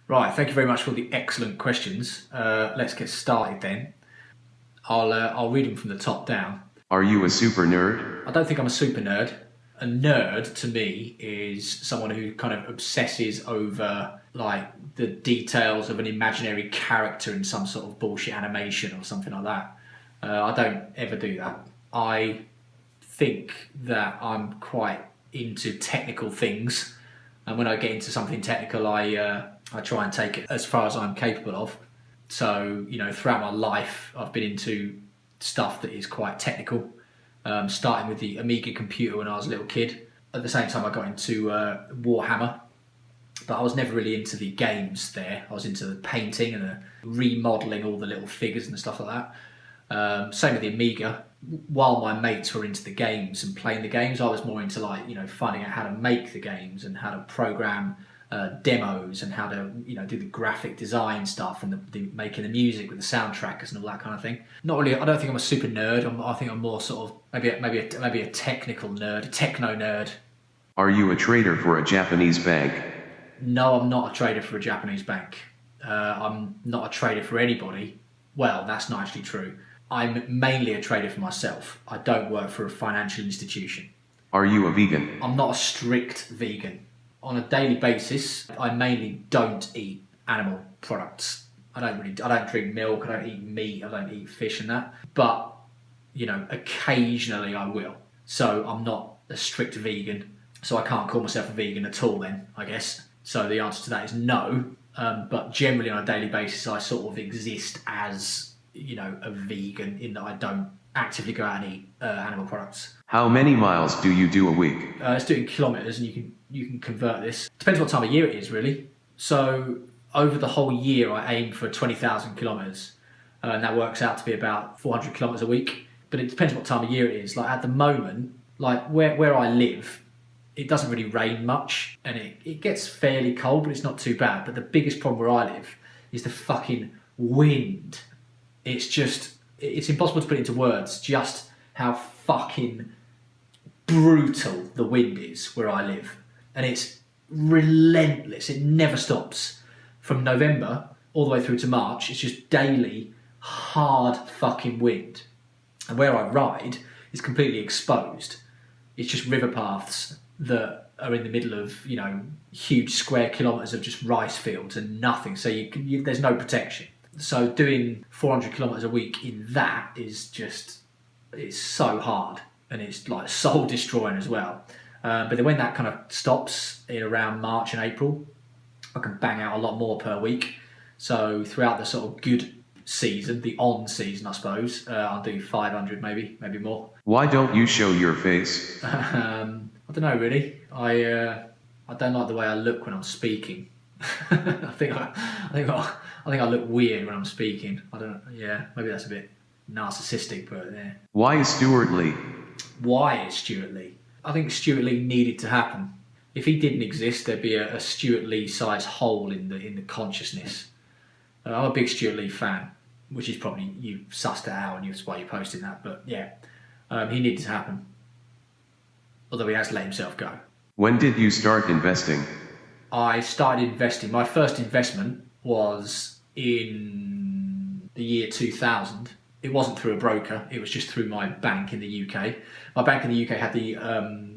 Right, thank you very much for the excellent questions. Let's get started then. I'll read them from the top down. Are you a super nerd? I don't think I'm a super nerd. A nerd to me is someone who kind of obsesses over like the details of an imaginary character in some sort of bullshit animation or something like that. I don't ever do that. I think that I'm quite into technical things, and when I get into something technical, I try and take it as far as I'm capable of. So, throughout my life, I've been into stuff that is quite technical, starting with the Amiga computer when I was a little kid. At the same time, I got into Warhammer, but I was never really into the games there. I was into the painting and the remodelling all the little figures and stuff like that. Same with the Amiga. While my mates were into the games and playing the games, I was more into finding out how to make the games and how to program demos and how to do the graphic design stuff and the making the music with the soundtrackers and all that kind of thing. Not really. I don't think I'm a super nerd. I think I'm more sort of maybe a technical nerd, a techno nerd. Are you a trader for a Japanese bank? No, I'm not a trader for a Japanese bank. I'm not a trader for anybody. Well, that's not actually true. I'm mainly a trader for myself. I don't work for a financial institution. Are you a vegan? I'm not a strict vegan. On a daily basis, I mainly don't eat animal products. I don't drink milk, I don't eat meat, I don't eat fish and that. But, occasionally I will. So I'm not a strict vegan. So I can't call myself a vegan at all then, I guess. So the answer to that is no. But generally on a daily basis, I sort of exist as, a vegan in that I don't actively go out and eat animal products. How many miles do you do a week? Let's do it in kilometres, and you can convert this. Depends what time of year it is, really. So over the whole year, I aim for 20,000 kilometres, and that works out to be about 400 kilometres a week. But it depends what time of year it is. Like at the moment, like where I live, it doesn't really rain much, and it gets fairly cold, but it's not too bad. But the biggest problem where I live is the fucking wind. It's impossible to put into words just how fucking brutal the wind is where I live. And it's relentless. It never stops. From November all the way through to March, it's just daily, hard fucking wind. And where I ride is completely exposed. It's just river paths that are in the middle of, huge square kilometres of just rice fields and nothing. So there's no protection. So doing 400 kilometres a week in that it's so hard, and it's like soul destroying as well. But then when that kind of stops in around March and April, I can bang out a lot more per week. So throughout the sort of good season, the on season, I suppose, I'll do 500 maybe more. Why don't you show your face? I don't know really. I don't like the way I look when I'm speaking. I think I look weird when I'm speaking. Maybe that's a bit narcissistic, but yeah. Why is Stuart Lee? Why is Stuart Lee? I think Stuart Lee needed to happen. If he didn't exist, there'd be a Stuart Lee-sized hole in the consciousness. I'm a big Stuart Lee fan, which is probably, you sussed it out and that's why you're posting that, but yeah, he needed to happen. Although he has let himself go. When did you start investing? I started investing. My first investment was in the year 2000. It wasn't through a broker. It was just through my bank in the UK. My bank in the UK had the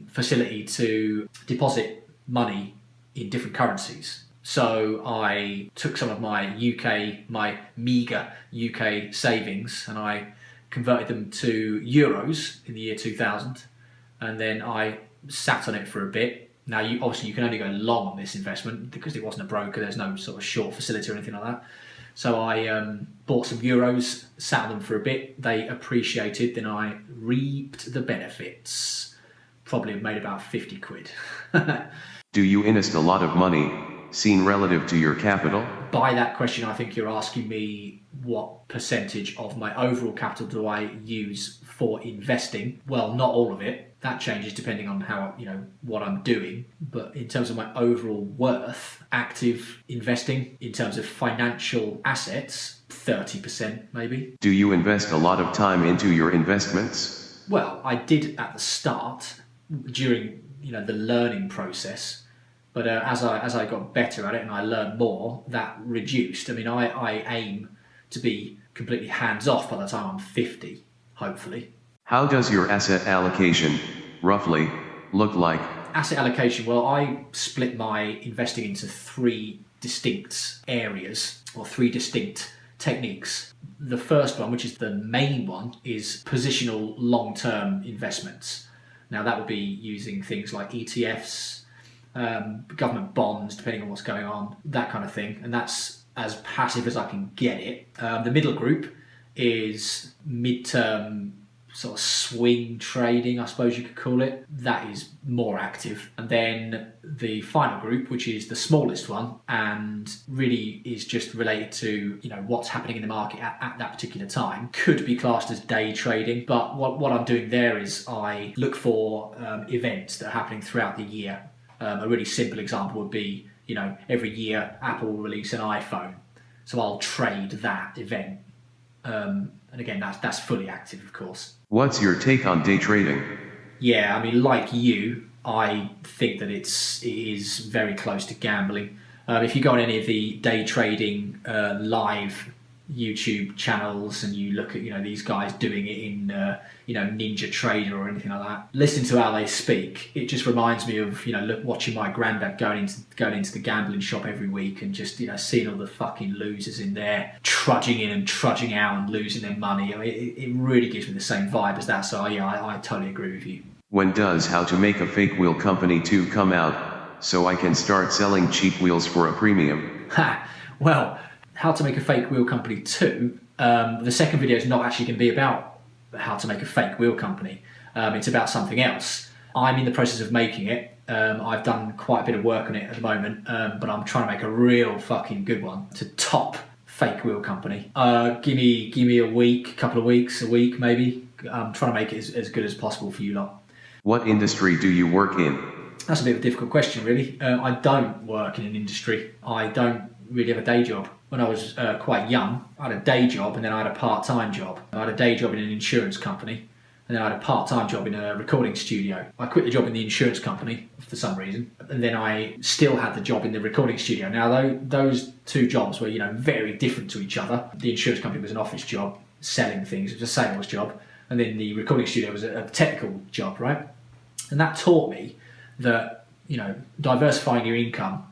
facility to deposit money in different currencies. So I took some of my meagre UK savings, and I converted them to euros in the year 2000. And then I sat on it for a bit. Now, you can only go long on this investment because it wasn't a broker. There's no sort of short facility or anything like that. So I bought some euros, sat on them for a bit. They appreciated. Then I reaped the benefits. Probably made about 50 quid. Do you invest a lot of money, seen relative to your capital? By that question, I think you're asking me what percentage of my overall capital do I use for investing? Well, not all of it. That changes depending on how, what I'm doing. But in terms of my overall worth, active investing, in terms of financial assets, 30% maybe. Do you invest a lot of time into your investments? Well, I did at the start, during, the learning process. But as I got better at it and I learned more, that reduced. I mean, I aim to be completely hands off by the time I'm 50, hopefully. How does your asset allocation, roughly, look like? Asset allocation, well, I split my investing into 3 distinct areas, or 3 distinct techniques. The first one, which is the main one, is positional long-term investments. Now that would be using things like ETFs, government bonds, depending on what's going on, that kind of thing. And that's as passive as I can get it. The middle group is mid-term sort of swing trading, I suppose you could call it. That is more active. And then the final group, which is the smallest one and really is just related to, you know, what's happening in the market at that particular time, could be classed as day trading. But what I'm doing there is I look for events that are happening throughout the year. A really simple example would be, you know, every year Apple will release an iPhone. So I'll trade that event. And again, that's fully active, of course. What's your take on day trading? Yeah, I mean, like you, I think that it is very close to gambling. If you go on any of the day trading live YouTube channels and you look at, you know, these guys doing it in, you know, Ninja Trader or anything like that, listen to how they speak. It just reminds me of, you know, watching my granddad going into the gambling shop every week and just, you know, seeing all the fucking losers in there trudging in and trudging out and losing their money. I mean, it really gives me the same vibe as that. So yeah, I totally agree with you. When does How to Make a Fake Wheel Company 2 come out, so I can start selling cheap wheels for a premium? Ha! Well, How to Make a Fake Wheel Company 2, the second video is not actually going to be about how to make a fake wheel company. It's about something else. I'm in the process of making it. I've done quite a bit of work on it at the moment, but I'm trying to make a real fucking good one to top fake wheel company. Give me a week, couple of weeks, a week maybe. I'm trying to make it as good as possible for you lot. What industry do you work in? That's a bit of a difficult question, really. I don't work in an industry. I don't really have a day job. When I was quite young, I had a day job and then I had a part-time job. I had a day job in an insurance company and then I had a part-time job in a recording studio. I quit the job in the insurance company for some reason, and then I still had the job in the recording studio. Now, those 2 jobs were, you know, very different to each other. The insurance company was an office job, selling things. It was a sales job. And then the recording studio was a technical job, right? And that taught me that, you know, diversifying your income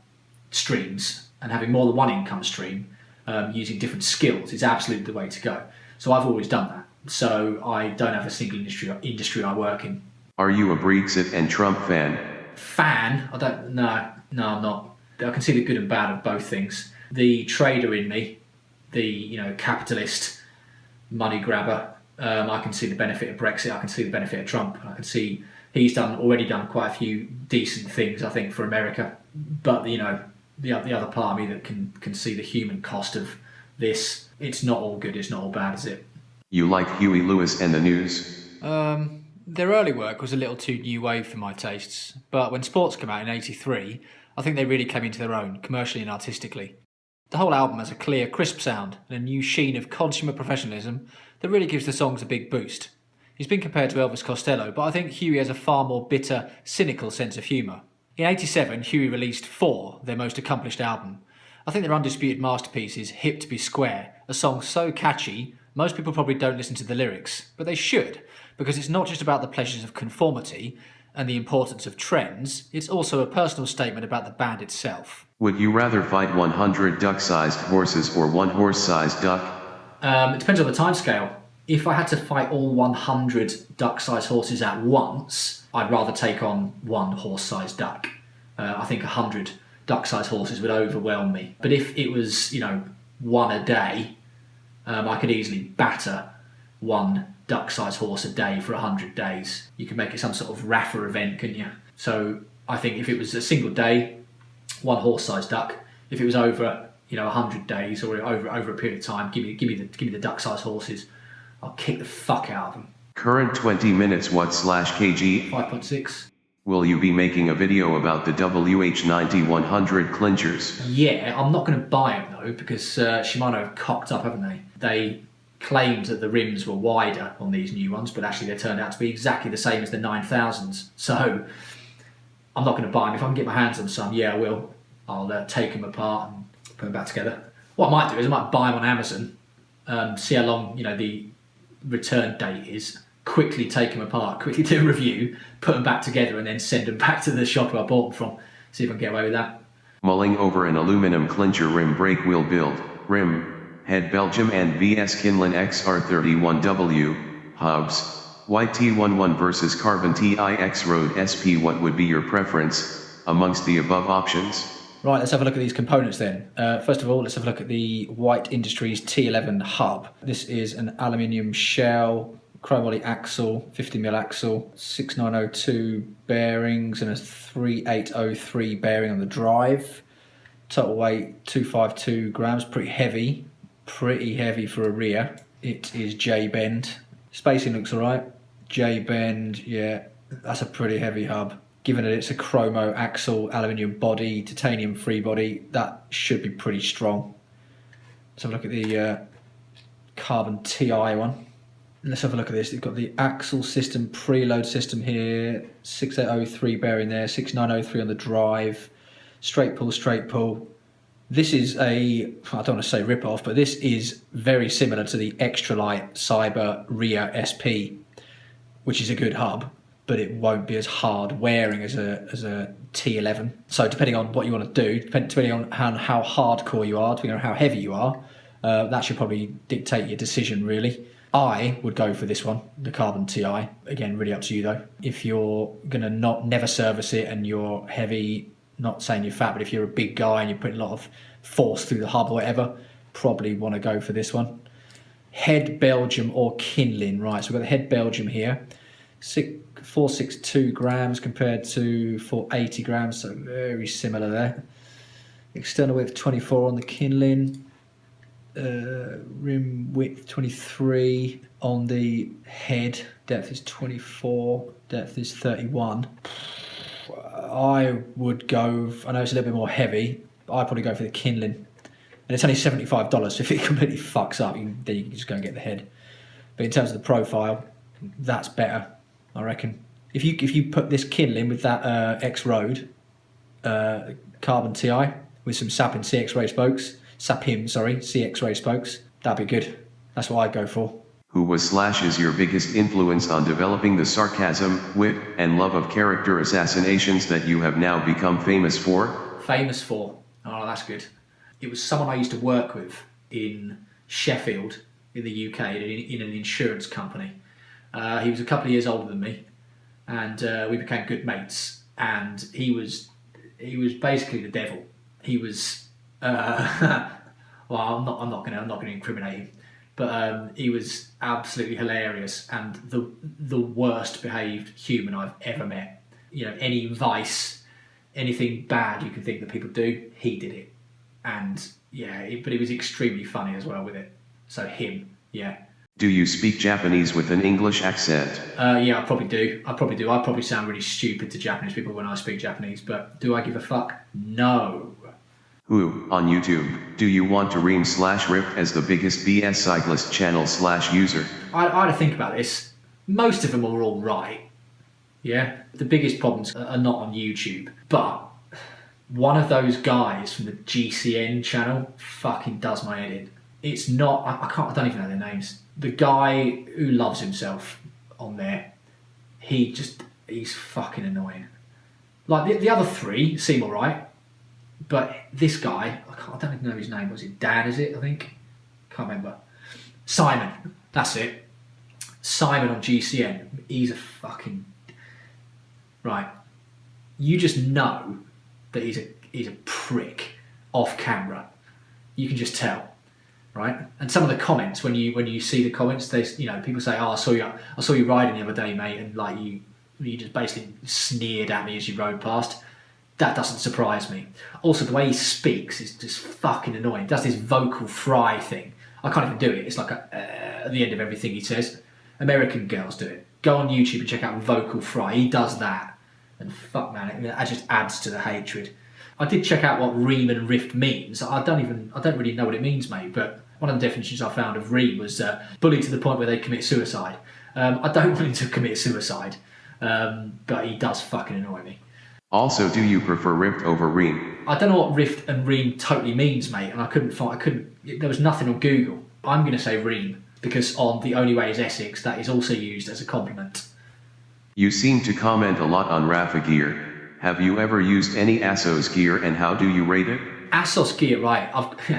streams and having more than one income stream using different skills is absolutely the way to go. So I've always done that. So I don't have a single industry I work in. Are you a Brexit and Trump fan? Fan? No, I'm not. I can see the good and bad of both things. The trader in me, the, you know, capitalist money grabber, I can see the benefit of Brexit. I can see the benefit of Trump. I can see he's already done quite a few decent things, I think, for America. But, you know, the other part of me that can see the human cost of this, it's not all good, it's not all bad, is it? You like Huey Lewis and the News? Their early work was a little too new wave for my tastes, but when Sports came out in '83, I think they really came into their own, commercially and artistically. The whole album has a clear, crisp sound and a new sheen of consummate professionalism that really gives the songs a big boost. He's been compared to Elvis Costello, but I think Huey has a far more bitter, cynical sense of humour. In '87, Huey released 4, their most accomplished album. I think their undisputed masterpiece is Hip to Be Square, a song so catchy, most people probably don't listen to the lyrics, but they should, because it's not just about the pleasures of conformity and the importance of trends, it's also a personal statement about the band itself. Would you rather fight 100 duck-sized horses or 1 horse-sized duck? It depends on the timescale. If I had to fight all 100 duck-sized horses at once, I'd rather take on 1 horse-sized duck. I think 100 duck-sized horses would overwhelm me. But if it was, you know, 1 a day, I could easily batter 1 duck-sized horse a day for 100 days. You could make it some sort of Rafa event, couldn't you? So I think if it was a single day, 1 horse-sized duck. If it was over, you know, 100 days or over a period of time, give me the duck-sized horses. I'll kick the fuck out of them. Current 20 minutes watt/kg? 5.6. Will you be making a video about the WH-90-100 clinchers? Yeah, I'm not going to buy them though, because Shimano have cocked up, haven't they? They claimed that the rims were wider on these new ones, but actually they turned out to be exactly the same as the 9000s. So I'm not going to buy them. If I can get my hands on some, yeah, I will. I'll take them apart and put them back together. What I might do is I might buy them on Amazon, see how long the return date is, quickly take them apart, quickly do a review, put them back together, and then send them back to the shop where I bought them from. See if I can get away with that. Mulling over an aluminum clincher rim brake wheel build, rim, head Belgium and VS Kinlan XR31W, hubs, YT11 versus Carbon TIX Road SP. What would be your preference amongst the above options? Right, let's have a look at these components then. First of all, let's have a look at the White Industries T11 hub. This is an aluminium shell, chromoly axle, 50mm axle, 6902 bearings and a 3803 bearing on the drive. Total weight 252 grams, pretty heavy for a rear. It is J-bend. Spacing looks alright. J-bend, yeah, that's a pretty heavy hub. Given that it's a chromo axle, aluminium body, titanium free body, that should be pretty strong. Let's have a look at the Carbon TI one. Let's have a look at this. They've got the axle system, preload system here, 6803 bearing there, 6903 on the drive, straight pull. This is I don't want to say rip off, but this is very similar to the Extralight Cyber Rear SP, which is a good hub, but it won't be as hard wearing as a T11. So depending on what you want to do, depending on how hardcore you are, depending on how heavy you are, that should probably dictate your decision really. I would go for this one, the Carbon TI. Again, really up to you though. If you're gonna never service it and you're heavy, not saying you're fat, but if you're a big guy and you're putting a lot of force through the hub or whatever, probably want to go for this one. Head Belgium or Kinlan, right? So we've got the Head Belgium here, 462 grams compared to 480 grams, so very similar there. External width 24 on the Kinlan. Rim width 23 on the head, depth is 24, depth is 31. I would go, I know it's a little bit more heavy, but I'd probably go for the Kinlan. And it's only $75, so if it completely fucks up, then you can just go and get the head. But in terms of the profile, that's better, I reckon. If you put this Kinlan with that X-Road Carbon TI with some Sapim CX-ray spokes, CX-ray spokes, that'd be good. That's what I'd go for. Who is your biggest influence on developing the sarcasm, wit, and love of character assassinations that you have now become famous for? Famous for? Oh, that's good. It was someone I used to work with in Sheffield, in the UK, in an insurance company. He was a couple of years older than me, and we became good mates. And he was basically the devil. He was. Well, I'm not going to incriminate him, but he was absolutely hilarious and the worst behaved human I've ever met. Any vice, anything bad you can think that people do, he did it, and but he was extremely funny as well with it. So him, yeah. Do you speak Japanese with an English accent? Yeah, I probably do. I probably sound really stupid to Japanese people when I speak Japanese, but do I give a fuck? No. Who, on YouTube, do you want to ream/rip as the biggest BS cyclist channel/user? I had to think about this. Most of them are all right. Yeah? The biggest problems are not on YouTube. But one of those guys from the GCN channel fucking does my head in. It's not, I don't even know their names. The guy who loves himself on there, he's fucking annoying. Like the other three seem alright. But this guy, I don't even know his name. Was it Dan, is it, I think? Can't remember. Simon, that's it. Simon on GCN. He's a fucking... Right. You just know that he's a prick off camera. You can just tell, right? And some of the comments, when you see the comments, people say, "Oh, I saw you riding the other day, mate," and like you just basically sneered at me as you rode past. That doesn't surprise me. Also, the way he speaks is just fucking annoying. He does this vocal fry thing. I can't even do it. It's like at the end of everything he says. American girls do it. Go on YouTube and check out vocal fry. He does that. And fuck man, that just adds to the hatred. I did check out what ream and rift means. I don't really know what it means, mate, but one of the definitions I found of ream was bully to the point where they commit suicide. I don't want him to commit suicide, but he does fucking annoy me. Also, do you prefer Rift over Ream? I don't know what Rift and Ream totally means, mate, and there was nothing on Google. I'm going to say Ream, because on The Only Way is Essex, that is also used as a compliment. You seem to comment a lot on Unravel Gear. Have you ever used any ASOS gear and how do you rate it? ASOS gear, right.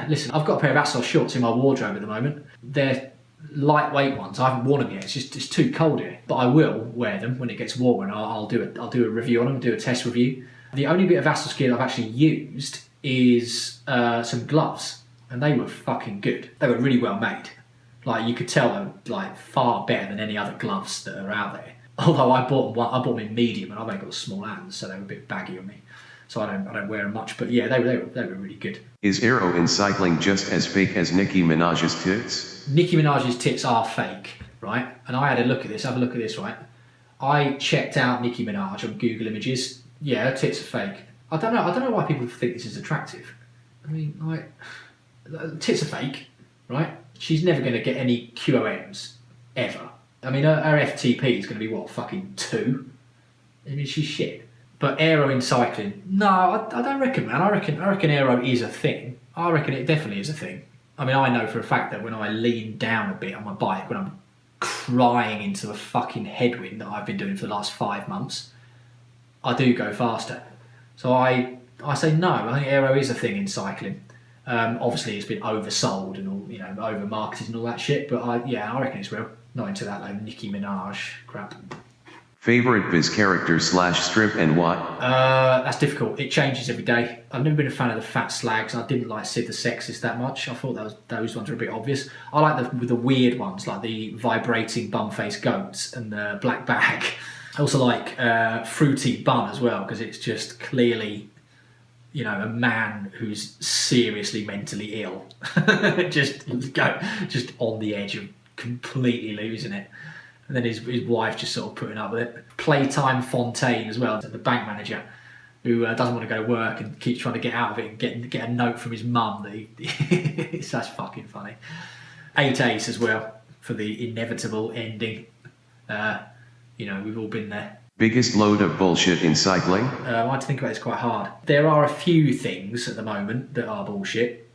Listen, I've got a pair of ASOS shorts in my wardrobe at the moment. They're lightweight ones. I haven't worn them yet. It's too cold here. But I will wear them when it gets warmer, and I'll do a review on them, do a test review. The only bit of ASOS gear that I've actually used is some gloves, and they were fucking good. They were really well made. Like, you could tell they were like far better than any other gloves that are out there. Although I bought them in medium, and I've only got small hands, so they were a bit baggy on me. So I don't wear them much. But yeah, they were really good. Is Aero in cycling just as fake as Nicki Minaj's tits? Nicki Minaj's tits are fake, right? And I had a look at this. Have a look at this, right? I checked out Nicki Minaj on Google Images. Yeah, her tits are fake. I don't know why people think this is attractive. I mean, like, tits are fake, right? She's never going to get any QOMs ever. I mean, her FTP is going to be what, fucking 2? I mean, she's shit. But aero in cycling, no, I don't reckon, man. I reckon aero is a thing. I reckon it definitely is a thing. I mean, I know for a fact that when I lean down a bit on my bike, when I'm crying into a fucking headwind that I've been doing for the last 5 months, I do go faster. So I say no. I think aero is a thing in cycling. Obviously, it's been oversold and all, over marketed and all that shit. But I reckon it's real. Not into that like Nicki Minaj crap. Favorite Viz character / strip and what? That's difficult. It changes every day. I've never been a fan of the fat slags. I didn't like Sid the Sexist that much. I thought those ones were a bit obvious. I like the weird ones, like the vibrating bum-faced goats and the black bag. I also like Fruity Bun as well, because it's just clearly, a man who's seriously mentally ill. just on the edge of completely losing it. And then his wife just sort of putting up with it. Playtime Fontaine as well, the bank manager, who doesn't want to go to work and keeps trying to get out of it and get a note from his mum that that's fucking funny. 8 Ace as well for the inevitable ending. We've all been there. Biggest load of bullshit in cycling? I had to think about this quite hard. There are a few things at the moment that are bullshit.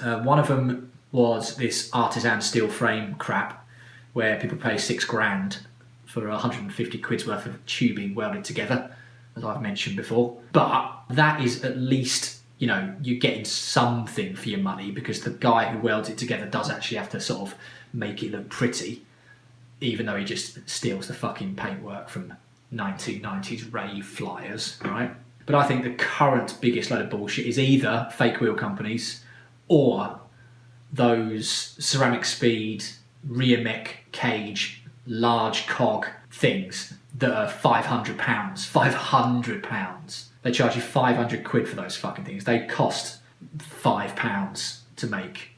One of them was this artisan steel frame crap, where people pay $6,000 for 150 quid's worth of tubing welded together, as I've mentioned before. But that is at least, you're getting something for your money, because the guy who welds it together does actually have to sort of make it look pretty, even though he just steals the fucking paintwork from 1990s rave flyers, right? But I think the current biggest load of bullshit is either fake wheel companies or those ceramic speed rear mech cage large cog things that are £500. £500. They charge you 500 quid for those fucking things. They cost £5 to make,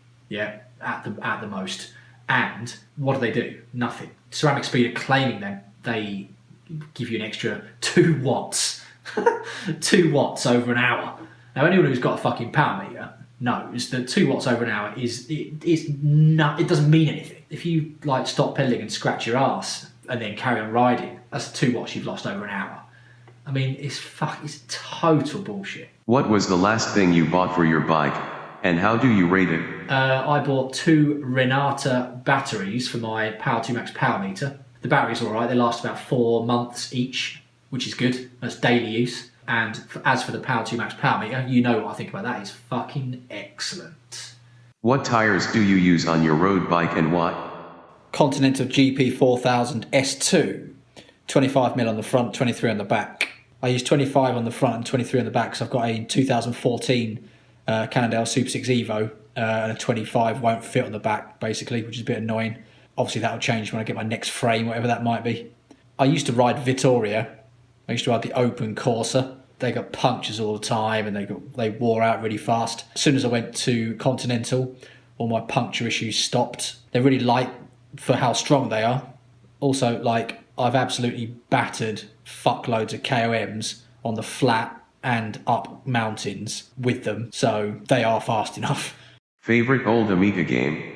at the most. And what do? Nothing. Ceramic Speed are claiming they give you an extra 2 watts. 2 watts over an hour. Now, anyone who's got a fucking power meter knows that 2 watts over an hour it doesn't mean anything. If you stop pedaling and scratch your ass and then carry on riding, that's 2 watts you've lost over an hour. I mean, it's total bullshit. What was the last thing you bought for your bike, and how do you rate it? I bought 2 Renata batteries for my Power 2 Max power meter. The batteries are alright, they last about 4 months each, which is good. That's daily use. And as for the Power 2 Max power meter, you know what I think about that. It's fucking excellent. What tires do you use on your road bike and what? Continental GP 4000 S2. 25mm on the front, 23 on the back. I use 25 on the front and 23 on the back because I've got a 2014 Cannondale Super 6 Evo and a 25 won't fit on the back, basically, which is a bit annoying. Obviously, that'll change when I get my next frame, whatever that might be. I used to ride Vittoria. I used to ride the Open Corsa. They got punctures all the time and they wore out really fast. As soon as I went to Continental, all my puncture issues stopped. They're really light for how strong they are. Also, I've absolutely battered fuckloads of KOMs on the flat and up mountains with them, so they are fast enough. Favorite old Amiga game?